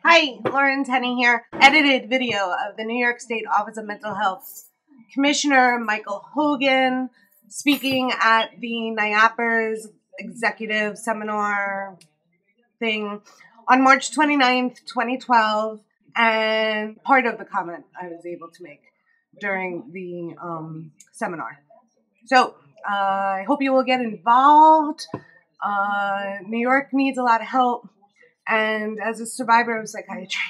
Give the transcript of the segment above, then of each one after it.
Hi, Lauren Tenney here. Edited video of the New York State Office of Mental Health Commissioner Michael Hogan speaking at the NIAPR's executive seminar thing on March 29th, 2012, and part of the comment I was able to make during the seminar. So I hope you will get involved. New York needs a lot of help. And as a survivor of psychiatry,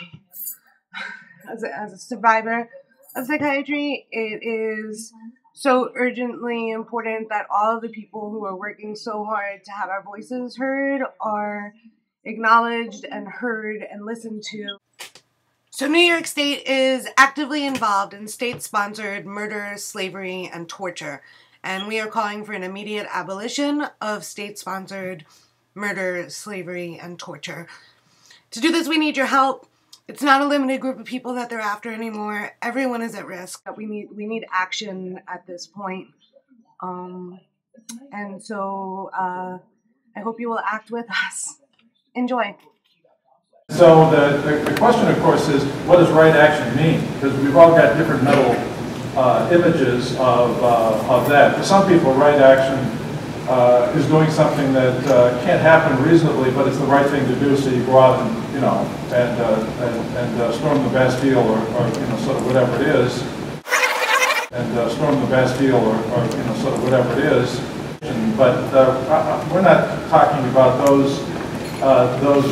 it is so urgently important that all of the people who are working so hard to have our voices heard are acknowledged and heard and listened to. So New York State is actively involved in state-sponsored murder, slavery, and torture. And we are calling for an immediate abolition of state-sponsored murder, slavery, and torture. To do this, we need your help. It's not a limited group of people that they're after anymore. Everyone is at risk. We need action at this point. And so I hope you will act with us. Enjoy. So the question, of course, is what does right action mean? Because we've all got different mental images of that. For some people, right action is doing something that can't happen reasonably, but it's the right thing to do. So you go out and storm the Bastille, or sort of whatever it is, and storm the Bastille, or sort of whatever it is. But we're not talking about those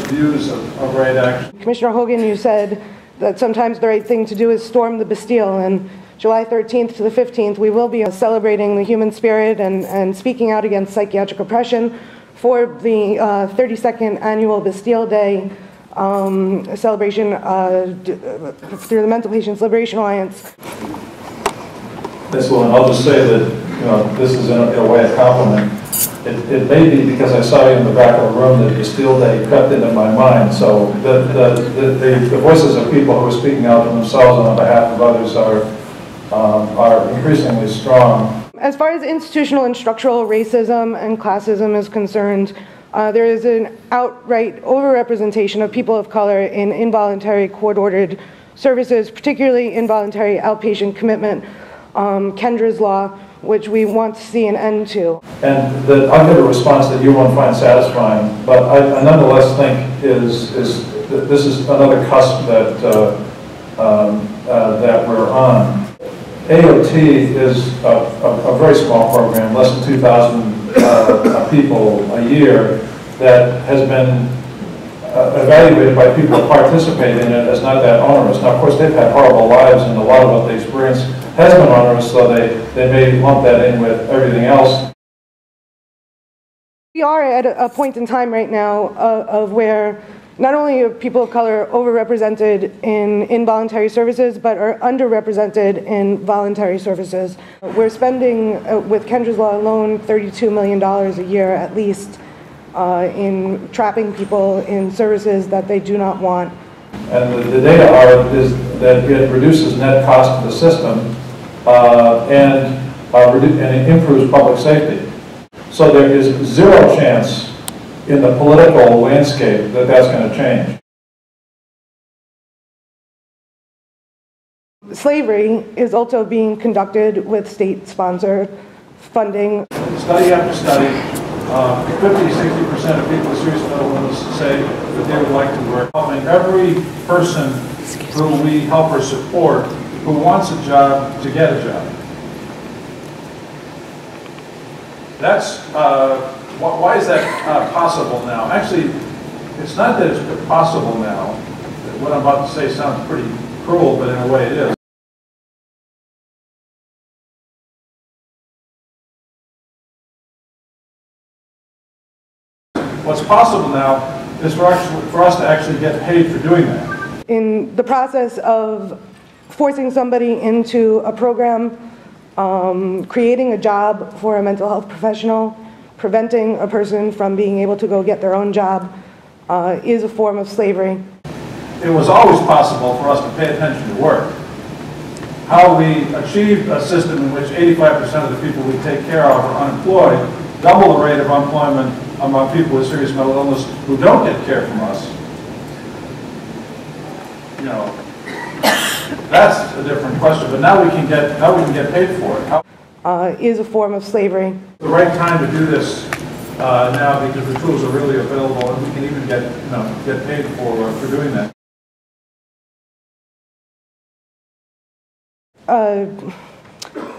views of right action. Commissioner Hogan, you said that sometimes the right thing to do is storm the Bastille, and July 13th to the 15th, we will be celebrating the human spirit and speaking out against psychiatric oppression for the 32nd annual Bastille Day celebration through the Mental Patients Liberation Alliance. Ms. Lewin, I'll just say that this is in a way a compliment. It may be because I saw you in the back of the room that Bastille Day crept into my mind. So the voices of people who are speaking out for themselves and on behalf of others are increasingly strong. As far as institutional and structural racism and classism is concerned, there is an outright overrepresentation of people of color in involuntary court-ordered services, particularly involuntary outpatient commitment, Kendra's law, which we want to see an end to. And I'll give a response that you won't find satisfying, but I nonetheless think that this is another cusp that we're on. AOT is a very small program, less than 2,000 people a year, that has been evaluated by people who participate in it as not that onerous. Now, of course, they've had horrible lives, and a lot of what they experience has been onerous, so they may lump that in with everything else. We are at a point in time right now of where not only are people of color overrepresented in involuntary services, but are underrepresented in voluntary services. We're spending, with Kendra's law alone, $32 million a year at least in trapping people in services that they do not want. And the data is that it reduces net cost to the system and it improves public safety. So there is zero chance in the political landscape that that's going to change. Slavery is also being conducted with state-sponsored funding. Study after study, 50–60% of people with serious mental illness say that they would like to work. Helping every person who we help or support who wants a job to get a job. That's why is that possible now? Actually, it's not that it's possible now. What I'm about to say sounds pretty cruel, but in a way it is. What's possible now is for us to actually get paid for doing that. In the process of forcing somebody into a program, creating a job for a mental health professional, preventing a person from being able to go get their own job is a form of slavery. It was always possible for us to pay attention to work. How we achieved a system in which 85% of the people we take care of are unemployed, double the rate of unemployment among people with serious mental illness who don't get care from us, you know, that's a different question. But now we can get paid for it. Is a form of slavery. The right time to do this now, because the tools are really available, and we can even get paid for doing that.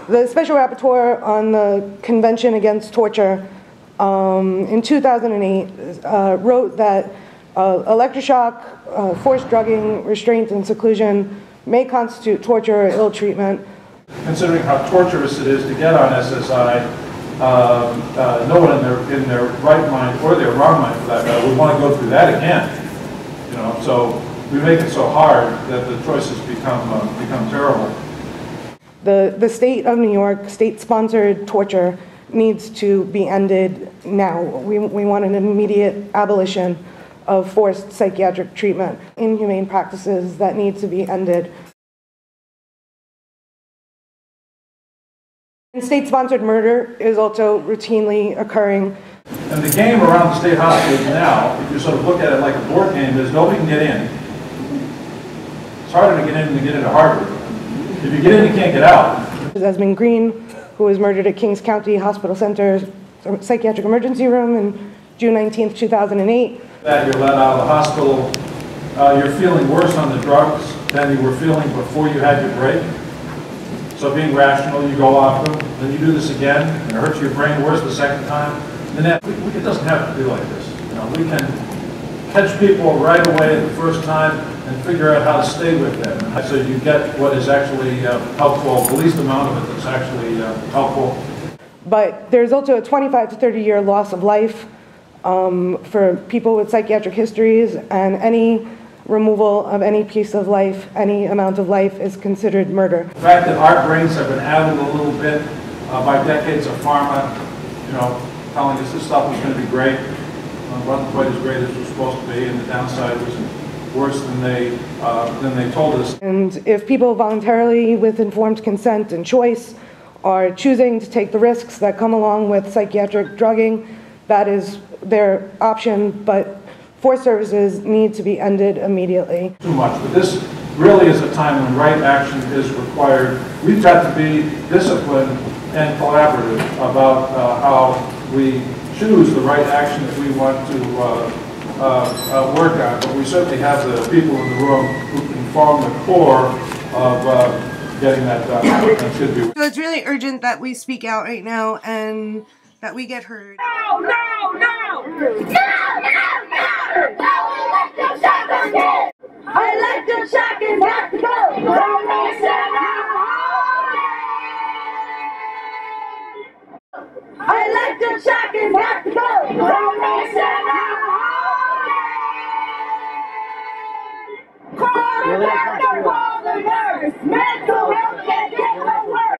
The Special Rapporteur on the Convention Against Torture in 2008 wrote that electroshock, forced drugging, restraint, and seclusion may constitute torture or ill treatment. Considering how torturous it is to get on SSI, no one in their right mind, or their wrong mind for that matter, would want to go through that again. You know, so we make it so hard that the choices become terrible. The state of New York, state-sponsored torture needs to be ended now. We want an immediate abolition of forced psychiatric treatment, inhumane practices that need to be ended. And state-sponsored murder is also routinely occurring. And the game around the state hospitals now, if you sort of look at it like a board game, is nobody can get in. It's harder to get in than to get into Harvard. If you get in, you can't get out. Esmond Green, who was murdered at Kings County Hospital Center Psychiatric Emergency Room in June 19th, 2008. That you're let out of the hospital, you're feeling worse on the drugs than you were feeling before you had your break. So being rational, you go off them, then you do this again, and it hurts your brain worse the second time. And then it doesn't have to be like this. You know, we can catch people right away the first time and figure out how to stay with them. So you get what is actually helpful, the least amount of it that's actually helpful. But there's also a 25 to 30-year loss of life for people with psychiatric histories, and any removal of any piece of life, any amount of life, is considered murder. The fact that our brains have been addled a little bit by decades of pharma, you know, telling us this stuff was going to be great, wasn't quite as great as it was supposed to be, and the downside was worse than they told us. And if people voluntarily, with informed consent and choice, are choosing to take the risks that come along with psychiatric drugging, that is their option, but forced services need to be ended immediately. Too much, but this really is a time when right action is required. We've got to be disciplined and collaborative about how we choose the right action that we want to work on, but we certainly have the people in the room who can form the core of getting that done. That should be. So it's really urgent that we speak out right now and that we get heard. No, no, no! No, no, no! Electric shock is got to go! Electric shock is got to go! Call the doctor, call the nurse! Mental health can get no worse!